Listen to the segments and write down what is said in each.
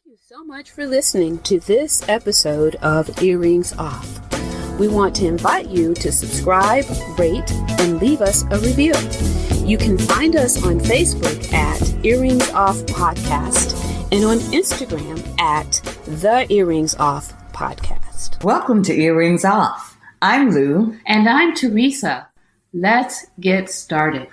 Thank you so much for listening to this episode of Earrings Off. We want to invite you to subscribe, rate, and leave us a review. You can find us on Facebook at Earrings Off Podcast and on Instagram at The Earrings Off Podcast. Welcome to Earrings Off. I'm Lou. And I'm Teresa. Let's get started.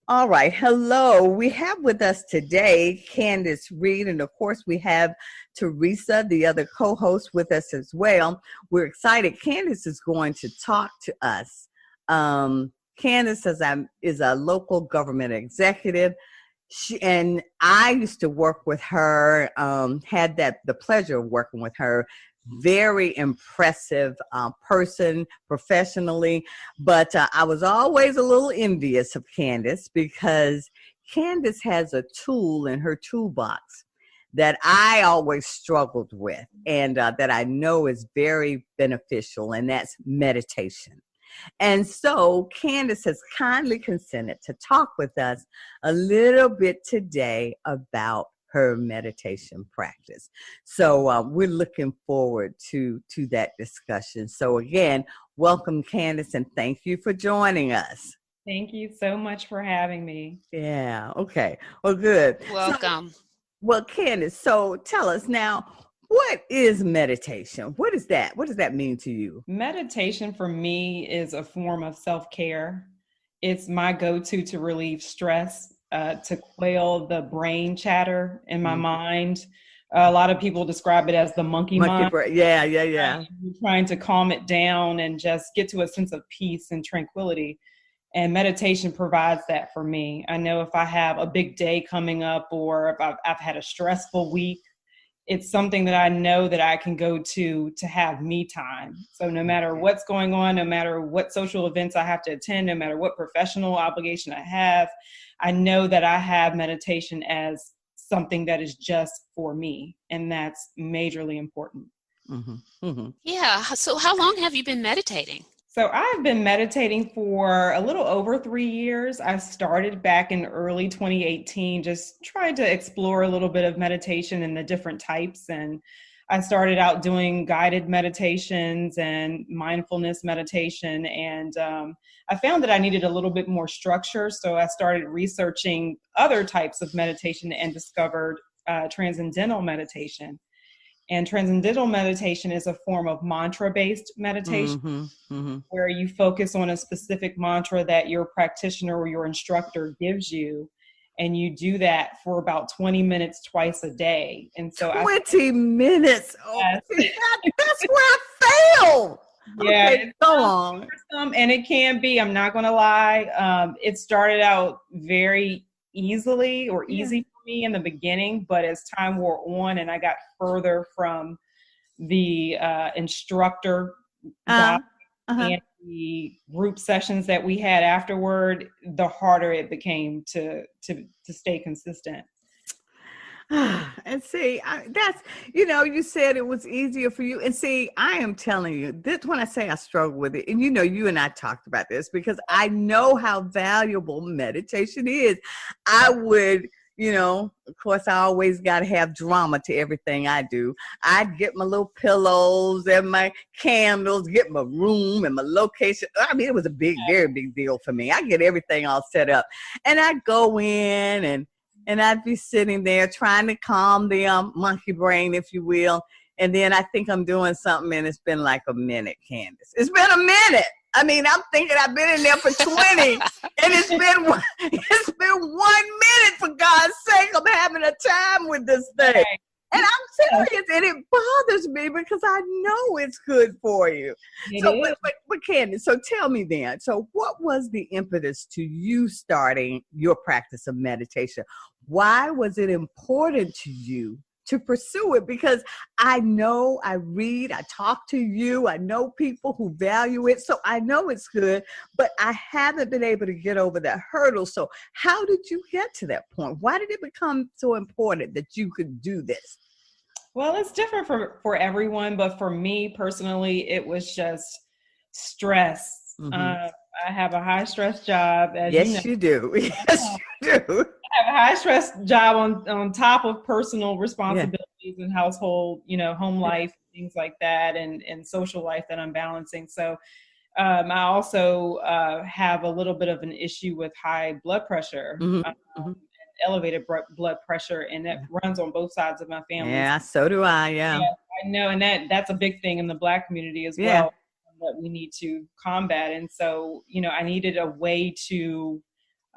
All right. Hello. We have with us today Candice Reed, and of course we have Teresa, the other co-host, with us as well. We're excited. Candice is going to talk to us. Candice is a local government executive. And I used to work with her, had the pleasure of working with her. Very impressive person professionally, but I was always a little envious of Candice because Candice has a tool in her toolbox that I always struggled with and that I know is very beneficial, and that's meditation. And so Candice has kindly consented to talk with us a little bit today about her meditation practice. So we're looking forward to that discussion. So again, welcome Candice, and thank you for joining us. Thank you so much for having me. Yeah, okay. Well, good. Welcome. Well, Candice, so tell us now, what is meditation? What is that? What does that mean to you? Meditation for me is a form of self-care. It's my go-to to relieve stress, to quell the brain chatter in my mind. A lot of people describe it as the monkey mind. Yeah. Trying to calm it down and just get to a sense of peace and tranquility. And meditation provides that for me. I know if I have a big day coming up, or if I've had a stressful week, it's something that I know that I can go to have me time. So no matter what's going on, no matter what social events I have to attend, no matter what professional obligation I have, I know that I have meditation as something that is just for me. And that's majorly important. Mm-hmm. Mm-hmm. Yeah. So how long have you been meditating? So I've been meditating for a little over 3 years. I started back in early 2018, just trying to explore a little bit of meditation and the different types. And I started out doing guided meditations and mindfulness meditation. And I found that I needed a little bit more structure. So I started researching other types of meditation and discovered transcendental meditation. And transcendental meditation is a form of mantra-based meditation, where you focus on a specific mantra that your practitioner or your instructor gives you. And you do that for about 20 minutes twice a day. And so 20 minutes. Oh, yes. That's where I fail. Yeah, okay, go on. And it can be, I'm not going to lie. It started out very easy for me in the beginning, but as time wore on and I got further from the instructor and the group sessions that we had afterward, the harder it became to stay consistent. And see, that's, you said it was easier for you. And see, I am telling you, this when I say I struggle with it, and you and I talked about this because I know how valuable meditation is. I would, of course, I always got to have drama to everything I do. I'd get my little pillows and my candles, get my room and my location. I mean, it was a very big deal for me. I get everything all set up. And I'd go in and I'd be sitting there trying to calm the monkey brain, if you will. And then I think I'm doing something, and it's been like a minute, Candice. It's been a minute. I mean, I'm thinking I've been in there for 20, and it's been 1 minute, for God's sake. I'm having a time with this thing. And I'm serious, and it bothers me because I know it's good for you. But Candice, so tell me then, so what was the impetus to you starting your practice of meditation? Why was it important to you to pursue it? Because I know, I read, I talk to you, I know people who value it, so I know it's good, but I haven't been able to get over that hurdle. So how did you get to that point? Why did it become so important that you could do this? Well, it's different for everyone, but for me personally, it was just stress. I have a high stress job, as you know. Yes, you do. Yes, you do. I have a high stress job on top of personal responsibilities and household, home life, things like that, and social life that I'm balancing. So I also have a little bit of an issue with high blood pressure, elevated blood pressure, and that runs on both sides of my family. Yeah, so do I. Yeah, I know, and that's a big thing in the Black community as well that we need to combat. And so, I needed a way to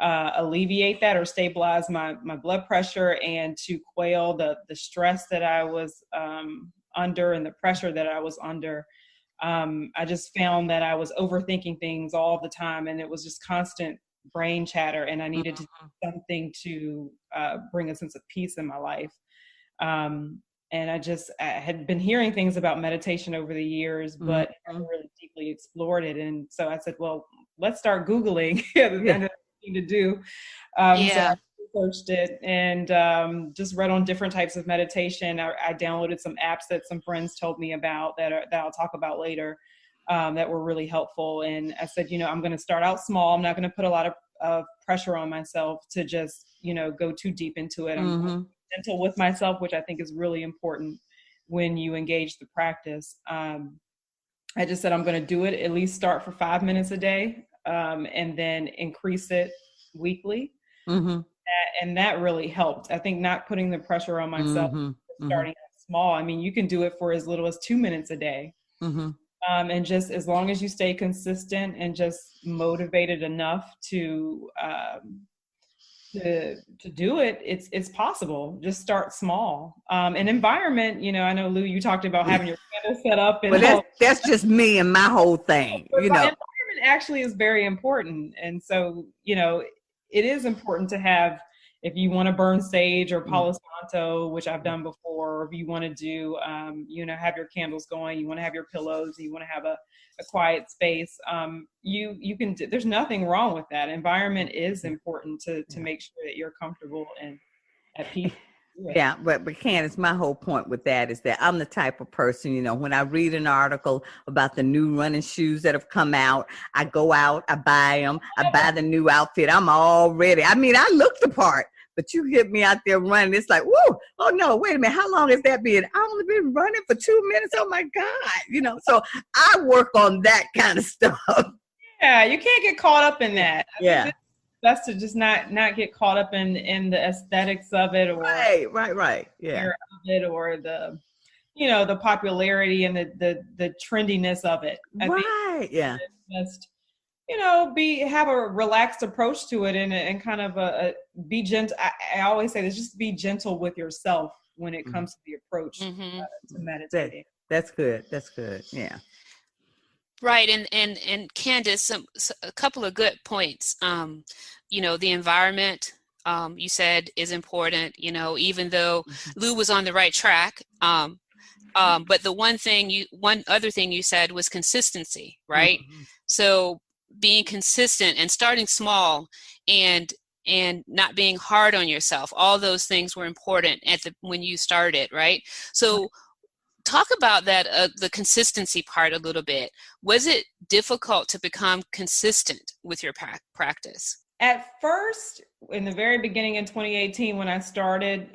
alleviate that or stabilize my blood pressure and to quell the stress that I was under and the pressure that I was under. I just found that I was overthinking things all the time, and it was just constant brain chatter, and I needed to do something to bring a sense of peace in my life. And I had been hearing things about meditation over the years, but I never really deeply explored it. And so I said, well, let's start Googling to do. So I researched it and just read on different types of meditation. I downloaded some apps that some friends told me about that I'll talk about later, that were really helpful. And I said, I'm going to start out small. I'm not going to put a lot of pressure on myself to just, go too deep into it. I'm gentle with myself, which I think is really important when you engage the practice. I just said, I'm going to do it, at least start for 5 minutes a day, and then increase it weekly. And that really helped. I think not putting the pressure on myself, starting small. I mean, you can do it for as little as 2 minutes a day. And just as long as you stay consistent and just motivated enough to do it, it's possible. Just start small. And environment, I know, Lou, you talked about having your candle set up. And that's just me and my whole thing. Environment actually is very important. And so, it is important to have, if you want to burn sage or Palo Santo, which I've done before, or if you want to do, have your candles going, you want to have your pillows, you want to have a quiet space, you can, there's nothing wrong with that. Environment is important to make sure that you're comfortable and at peace. Yeah, but Candice, my whole point with that is that I'm the type of person, when I read an article about the new running shoes that have come out, I go out, I buy them, I buy the new outfit. I'm all ready. I mean, I look the part, but you hit me out there running. It's like, whoa, oh no, wait a minute. How long has that been? I've only been running for 2 minutes. Oh my God. So I work on that kind of stuff. Yeah, you can't get caught up in that. Yeah. Best to just not get caught up in the aesthetics of it, or right, yeah, of it, or the the popularity and the trendiness of it. I think just have a relaxed approach to it and kind of be gentle. I always say this: just be gentle with yourself when it comes to the approach to meditating. That's good. Yeah. Right. And Candice, a couple of good points. The environment, you said, is important, even though Lou was on the right track. But the one other thing you said was consistency, right? So being consistent and starting small and not being hard on yourself, all those things were important when you started, right? So talk about that, the consistency part a little bit. Was it difficult to become consistent with your practice? At first, in the very beginning in 2018, when I started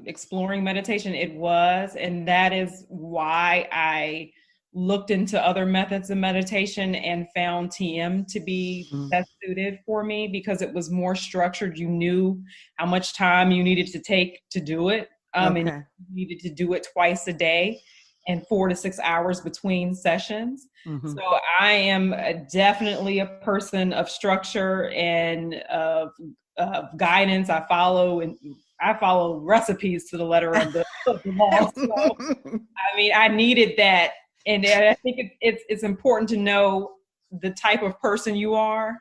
exploring meditation, it was, and that is why I looked into other methods of meditation and found TM to be best suited for me, because it was more structured. You knew how much time you needed to take to do it. And you needed to do it twice a day and 4 to 6 hours between sessions. So I am definitely a person of structure and of guidance. I follow recipes to the letter of the law. So, I mean, I needed that. And I think it's important to know the type of person you are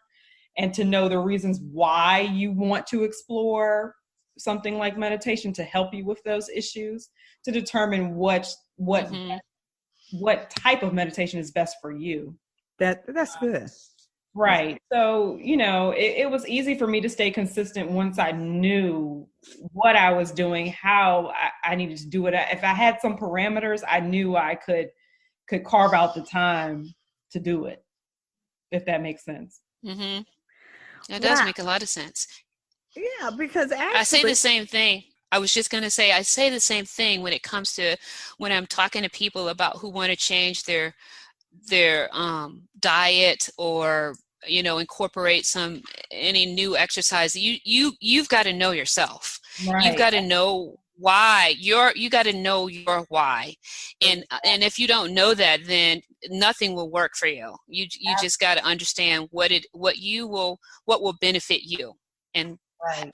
and to know the reasons why you want to explore something like meditation to help you with those issues, to determine what type of meditation is best for you. That's good. Right. So, it was easy for me to stay consistent once I knew what I was doing, how I needed to do it. If I had some parameters, I knew I could carve out the time to do it. if that makes sense. Mm-hmm. That does make a lot of sense. Yeah, because actually, I say the same thing. I was just going to say, I say the same thing when it comes to when I'm talking to people about who want to change their diet or, you know, incorporate any new exercise. You've got to know yourself. Right. You've got to know why you got to know your why, and if you don't know that, then nothing will work for you. You just got to understand what will benefit you, and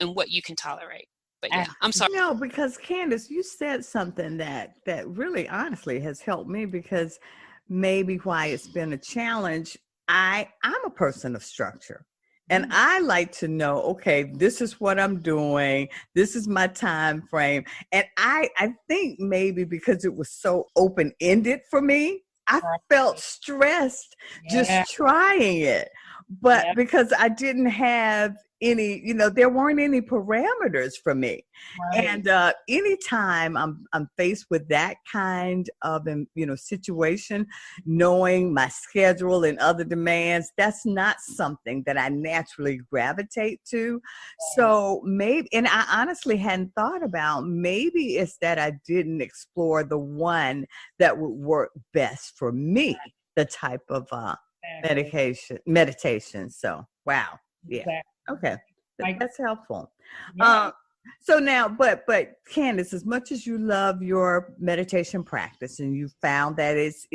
what you can tolerate. But yeah, I'm sorry. No, because Candice, you said something that really honestly has helped me, because maybe why it's been a challenge. I'm a person of structure. And I like to know, okay, this is what I'm doing. This is my time frame. And I think maybe because it was so open-ended for me, I felt stressed just trying it. But because I didn't have any, you know, there weren't any parameters for me. Right. And anytime I'm faced with that kind of, you know, situation, knowing my schedule and other demands, that's not something that I naturally gravitate to. So maybe, and I honestly hadn't thought about, maybe it's that I didn't explore the one that would work best for me, the type of meditation. So, wow. Yeah. Exactly. Okay. That's helpful. Yeah. So now, but Candice, as much as you love your meditation practice and you found that it's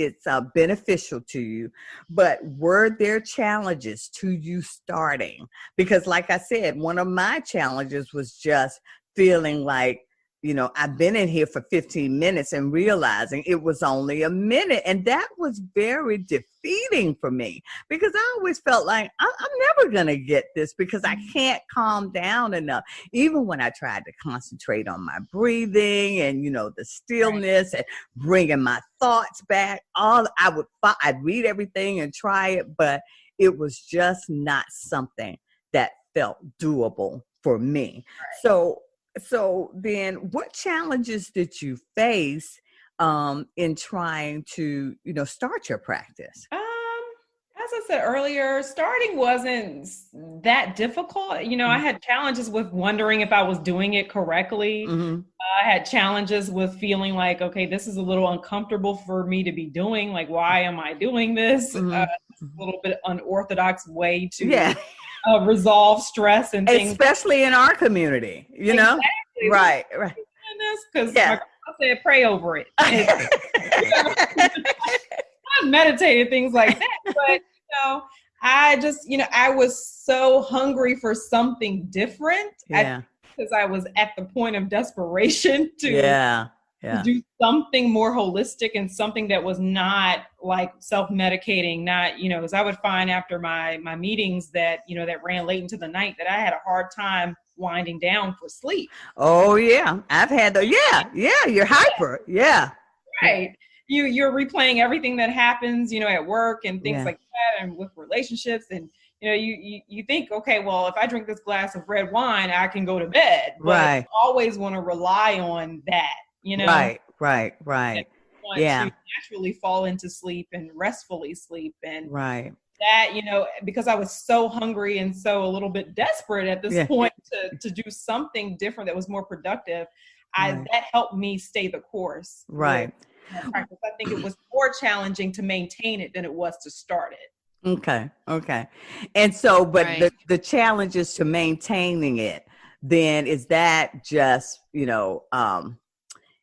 beneficial to you, but were there challenges to you starting? Because like I said, one of my challenges was just feeling like, you know, I've been in here for 15 minutes and realizing it was only a minute. And that was very defeating for me, because I always felt like I'm never going to get this, because I can't calm down enough. Even when I tried to concentrate on my breathing and, you know, the stillness and bringing my thoughts back, I'd read everything and try it, but it was just not something that felt doable for me. Right. So then what challenges did you face in trying to, you know, start your practice? As I said earlier, starting wasn't that difficult. You know, I had challenges with wondering if I was doing it correctly. I had challenges with feeling like, okay, this is a little uncomfortable for me to be doing. Like, why am I doing this? A little bit unorthodox way to resolve stress and things. Especially in our community, you know? Right. Because I said, pray over it. I meditated, things like that. But, you know, I just, you know, I was so hungry for something different. Because I was at the point of desperation to do something more holistic and something that was not like self-medicating, not, you know, because I would find after my meetings that, you know, that ran late into the night, that I had a hard time winding down for sleep. Oh yeah. I've had you're hyper. Yeah. Right. You're replaying everything that happens, you know, at work and things like that, and with relationships, and you know, you think, okay, well, if I drink this glass of red wine, I can go to bed. But you always want to rely on that, you know. Right. To naturally fall into sleep and restfully sleep, and that, you know, because I was so hungry and so a little bit desperate at this point to do something different that was more productive, that helped me stay the course. Right. Practice. I think it was more challenging to maintain it than it was to start it. Okay. And so, but the challenges to maintaining it, then is that just, you know,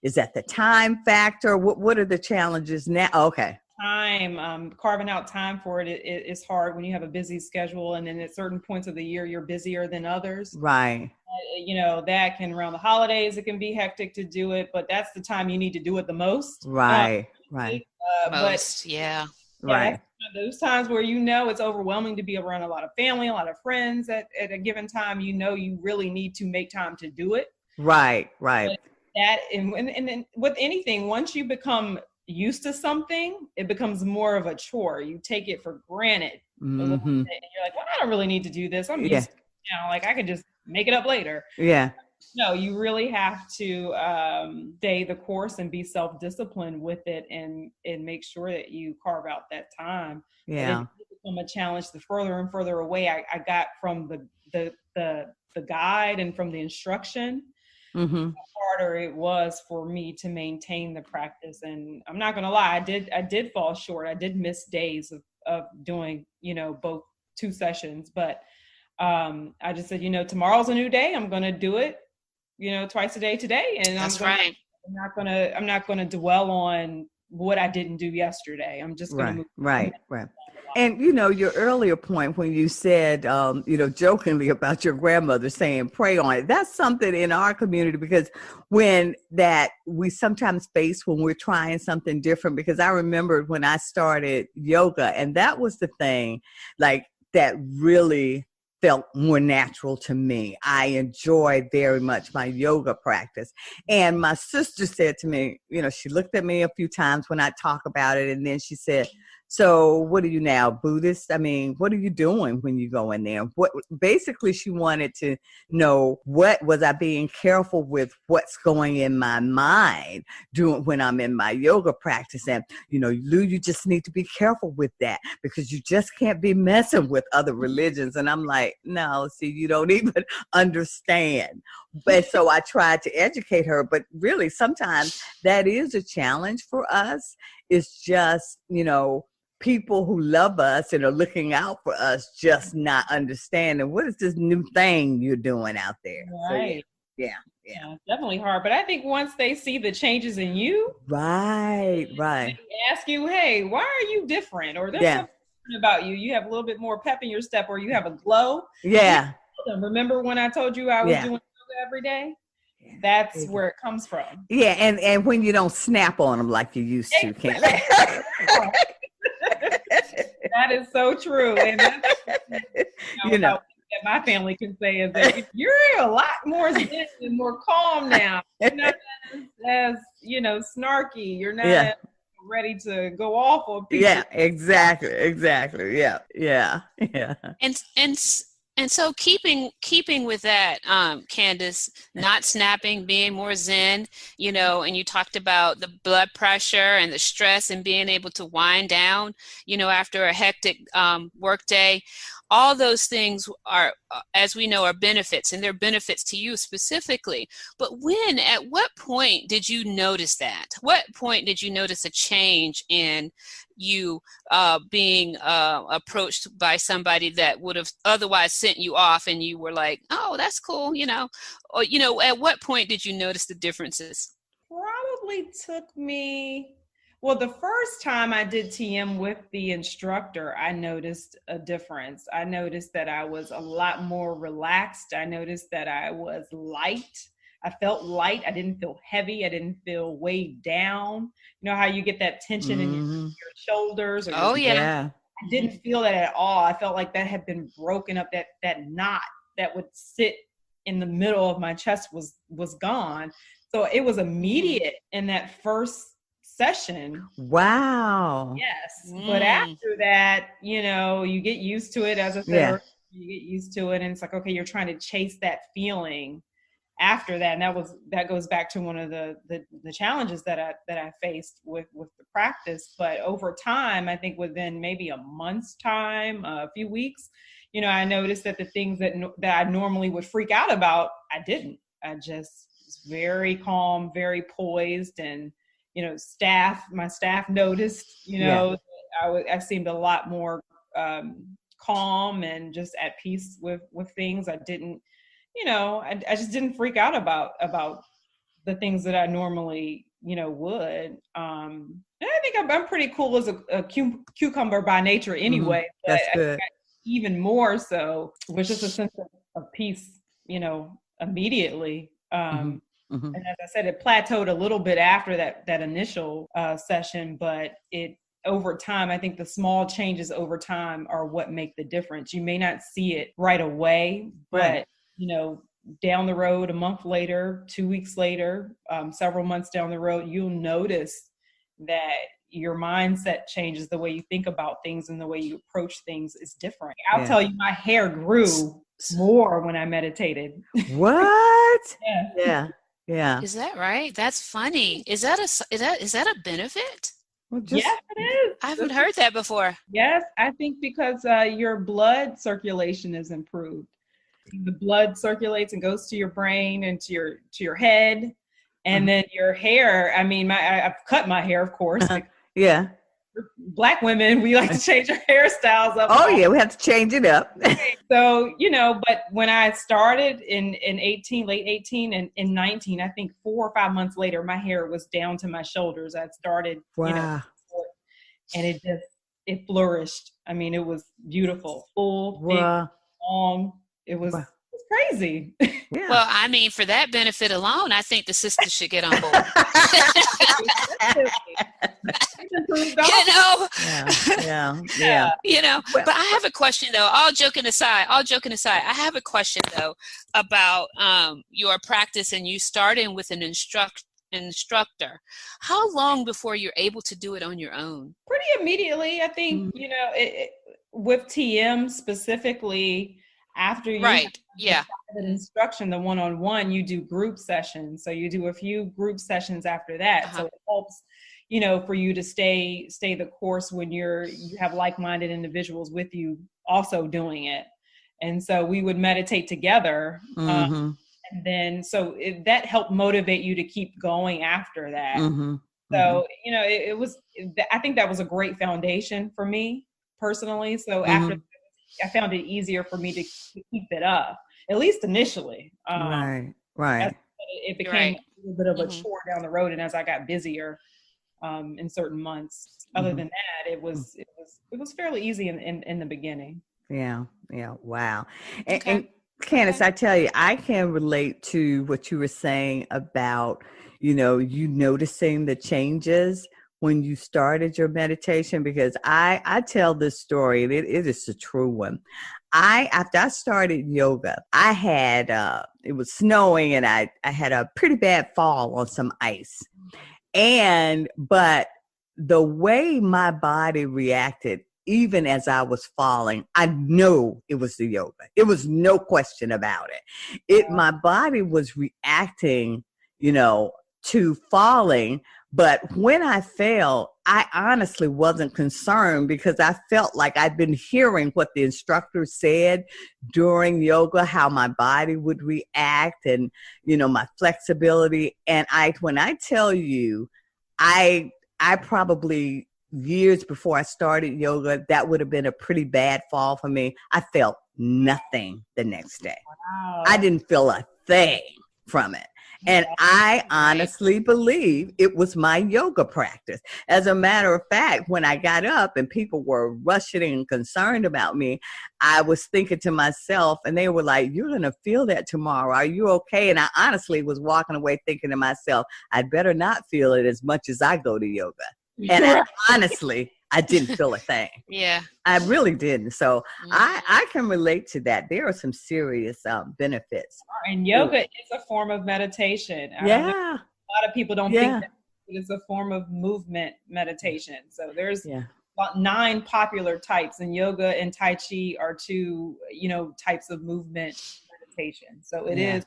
is that the time factor? What are the challenges now? Okay. Time, carving out time for it is hard when you have a busy schedule, and then at certain points of the year you're busier than others. Right. You know, that can, around the holidays, it can be hectic to do it, but that's the time you need to do it the most. Right. Those times where, you know, it's overwhelming to be around a lot of family, a lot of friends at a given time, you know, you really need to make time to do it. Right. But that, and then with anything, once you become used to something, it becomes more of a chore. You take it for granted a little bit, and you're like, well, I don't really need to do this. I'm used to it now. Like, I could just make it up later. Yeah. No, you really have to stay the course and be self-disciplined with it, and make sure that you carve out that time. Yeah. It become a challenge, the further and further away I got from the guide and from the instruction, Mm-hmm. the harder it was for me to maintain the practice. And I'm not gonna lie, I did fall short. I did miss days of doing, both 2 sessions, but I just said, tomorrow's a new day. I'm gonna do it, twice a day today, and I'm not gonna dwell on what I didn't do yesterday. I'm just gonna move. Right. And, your earlier point when you said, jokingly about your grandmother saying, pray on it, that's something in our community, because we sometimes face when we're trying something different, because I remembered when I started yoga, and that was the thing, like, that really felt more natural to me. I enjoyed very much my yoga practice. And my sister said to me, she looked at me a few times when I talk about it, and then she said, so what are you now, Buddhist? I mean, what are you doing when you go in there? Basically, she wanted to know, what was I being careful with what's going in my mind when I'm in my yoga practice? And, Lou, you just need to be careful with that, because you just can't be messing with other religions. And I'm like, no, see, you don't even understand. But so I tried to educate her, but really sometimes that is a challenge for us. It's just, people who love us and are looking out for us just not understanding what is this new thing you're doing out there. Right. So, yeah. Definitely hard. But I think once they see the changes in you, right. They ask you, hey, why are you different? Or there's something different about you. You have a little bit more pep in your step, or you have a glow. Yeah. Remember when I told you I was doing yoga every day? That's where it comes from. Yeah, and when you don't snap on them like you used to, can't That is so true. And that's, that my family can say is that you're a lot more zen and more calm now. You're not as snarky. You're not as ready to go off on people. Yeah, exactly. Yeah. And so keeping with that, Candice, not snapping, being more zen, and you talked about the blood pressure and the stress and being able to wind down, after a hectic work day. All those things are, as we know, are benefits, and they're benefits to you specifically. But at what point did you notice that? What point did you notice a change in you being approached by somebody that would have otherwise sent you off, and you were like, oh, that's cool, Or, at what point did you notice the differences? Probably took me... Well, the first time I did TM with the instructor, I noticed a difference. I noticed that I was a lot more relaxed. I noticed that I was light. I felt light. I didn't feel heavy. I didn't feel weighed down. You know how you get that tension in your shoulders? Or yeah. I didn't feel that at all. I felt like that had been broken up. That knot that would sit in the middle of my chest was gone. So it was immediate in that first session. Wow. Yes. But after that, you get used to it as a therapist. You get used to it, and it's like, okay, you're trying to chase that feeling after that. And that goes back to one of the challenges that I faced with the practice. But over time, I think within maybe a month's time, a few weeks, I noticed that the things that I normally would freak out about, I didn't. I just was very calm, very poised, and my staff noticed, I seemed a lot more calm and just at peace with things. I didn't, I just didn't freak out about the things that I normally, would. And I think I'm pretty cool as a cucumber by nature anyway. That's good. Even more so, was just a sense of peace, immediately. And as I said, it plateaued a little bit after that initial session, but over time, I think the small changes over time are what make the difference. You may not see it right away, but down the road, a month later, 2 weeks later, several months down the road, you'll notice that your mindset changes. The way you think about things and the way you approach things is different. I'll tell you, my hair grew more when I meditated. What? Yeah. Is that right? That's funny. Is that a benefit? Well, just Yes, it is. I haven't heard that before. Yes, I think because your blood circulation is improved. The blood circulates and goes to your brain and to your head, and then your hair. I mean, I've cut my hair, of course. yeah. Black women, we like to change our hairstyles up. Oh yeah, we have to change it up. So, but when I started in 18, late 18 and in 19, I think 4 or 5 months later, my hair was down to my shoulders. I'd started, Wow. And it flourished. I mean, it was beautiful, full, Wow. big, long. It was crazy. Yeah. Well, I mean, for that benefit alone, I think the sisters should get on board. Yeah. But I have a question though, all joking aside, I have a question though about your practice and you starting with an instructor. How long before you're able to do it on your own? Pretty immediately. I think, with TM specifically, after you have an instruction, the one-on-one, you do group sessions. So you do a few group sessions after that. So it helps, for you to stay the course when you have like-minded individuals with you also doing it. And so we would meditate together. And then, that helped motivate you to keep going after that. So, I think that was a great foundation for me personally. So after I found it easier for me to keep it up, at least initially. Right. It became a little bit of a chore down the road. And as I got busier in certain months, other than that, it was fairly easy in the beginning. Yeah. Wow. And Candice, I tell you, I can relate to what you were saying about, you noticing the changes when you started your meditation, because I tell this story, and it is a true one. After I started yoga, I had, it was snowing and I had a pretty bad fall on some ice. But the way my body reacted, even as I was falling, I know it was the yoga. It was no question about it. My body was reacting, to falling. But when I fell, I honestly wasn't concerned because I felt like I'd been hearing what the instructor said during yoga, how my body would react and, my flexibility. And when I tell you, I probably years before I started yoga, that would have been a pretty bad fall for me. I felt nothing the next day. Wow. I didn't feel a thing from it. And I honestly believe it was my yoga practice. As a matter of fact, when I got up and people were rushing and concerned about me, I was thinking to myself, and they were like, "You're going to feel that tomorrow. Are you okay?" And I honestly was walking away thinking to myself, I'd better not feel it as much as I go to yoga. And I didn't feel a thing. Yeah. I really didn't. So I can relate to that. There are some serious benefits. And yoga is a form of meditation. A lot of people don't think that it's a form of movement meditation. So there's about 9 popular types, and yoga and Tai Chi are 2, types of movement meditation. So it is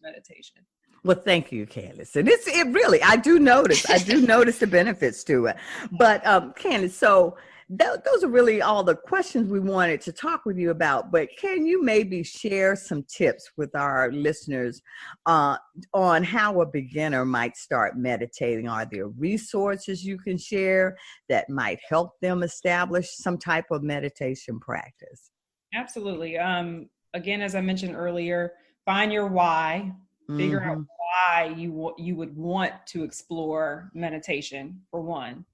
meditation. Well, thank you, Candice. And it really, I do notice the benefits to it. But Candice, so those are really all the questions we wanted to talk with you about. But can you maybe share some tips with our listeners on how a beginner might start meditating? Are there resources you can share that might help them establish some type of meditation practice? Absolutely. Again, as I mentioned earlier, find your why. Figure out why you would want to explore meditation, for one.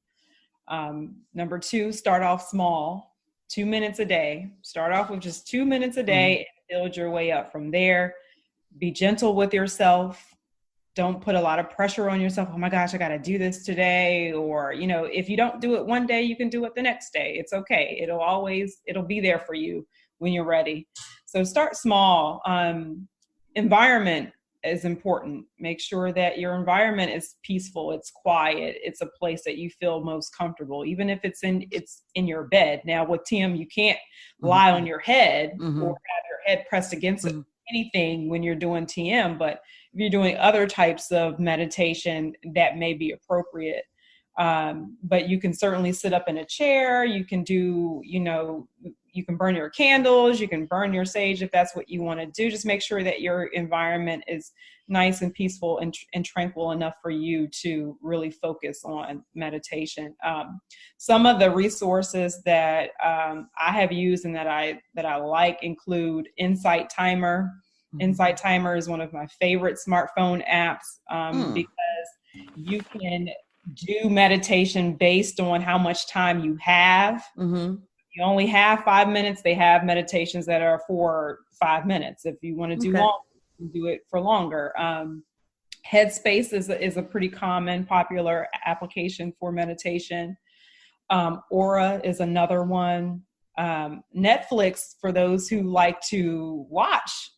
Number 2, start off small, 2 minutes a day. Start off with just 2 minutes a day and build your way up from there. Be gentle with yourself. Don't put a lot of pressure on yourself. Oh my gosh, I got to do this today. Or, if you don't do it one day, you can do it the next day. It's okay. It'll be there for you when you're ready. So start small. Environment is important. Make sure that your environment is peaceful, it's quiet, it's a place that you feel most comfortable, even if it's in your bed. Now with TM, you can't lie on your head or have your head pressed against anything when you're doing TM, but if you're doing other types of meditation, that may be appropriate. But you can certainly sit up in a chair. You can do, you can burn your candles, you can burn your sage if that's what you want to do. Just make sure that your environment is nice and peaceful and tranquil enough for you to really focus on meditation. Some of the resources that I have used and that I like include Insight Timer. Insight Timer is one of my favorite smartphone apps because you can do meditation based on how much time you have. You only have 5 minutes. They have meditations that are for 5 minutes. If you want to do long, you can do it for longer. Headspace is a pretty common, popular application for meditation. Aura is another one. Netflix, for those who like to watch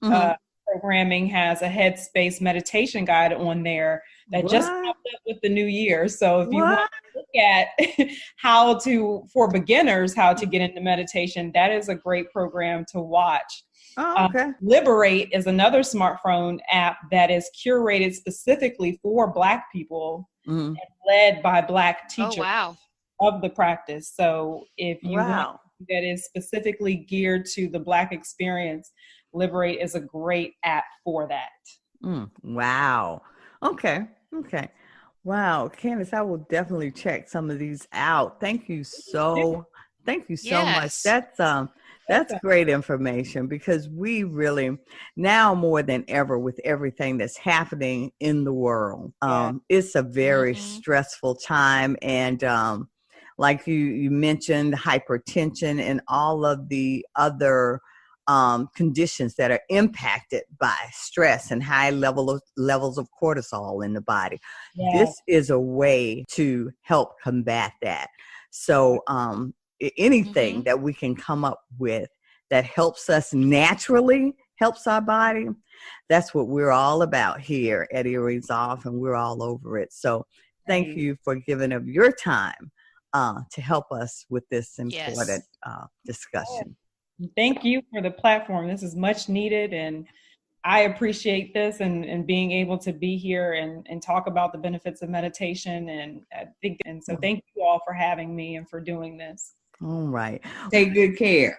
programming, has a Headspace meditation guide on there that just popped up with the new year. So if you want to look at for beginners, how to get into meditation, that is a great program to watch. Liberate is another smartphone app that is curated specifically for Black people and led by Black teachers of the practice. So if you want that is specifically geared to the Black experience, Liberate is a great app for that. Wow. Okay. Wow. Candice, I will definitely check some of these out. Thank you so much. That's great information, because we really, now more than ever, with everything that's happening in the world, it's a very stressful time. And like you mentioned, hypertension and all of the other conditions that are impacted by stress and high levels of cortisol in the body. This is a way to help combat that. So anything that we can come up with that helps us naturally, helps our body, that's what we're all about here at Earrings Off, and we're all over it. So thank you for giving up your time to help us with this important discussion. Thank you for the platform. This is much needed, and I appreciate this and being able to be here and talk about the benefits of meditation. And so thank you all for having me and for doing this. All right. Take good care.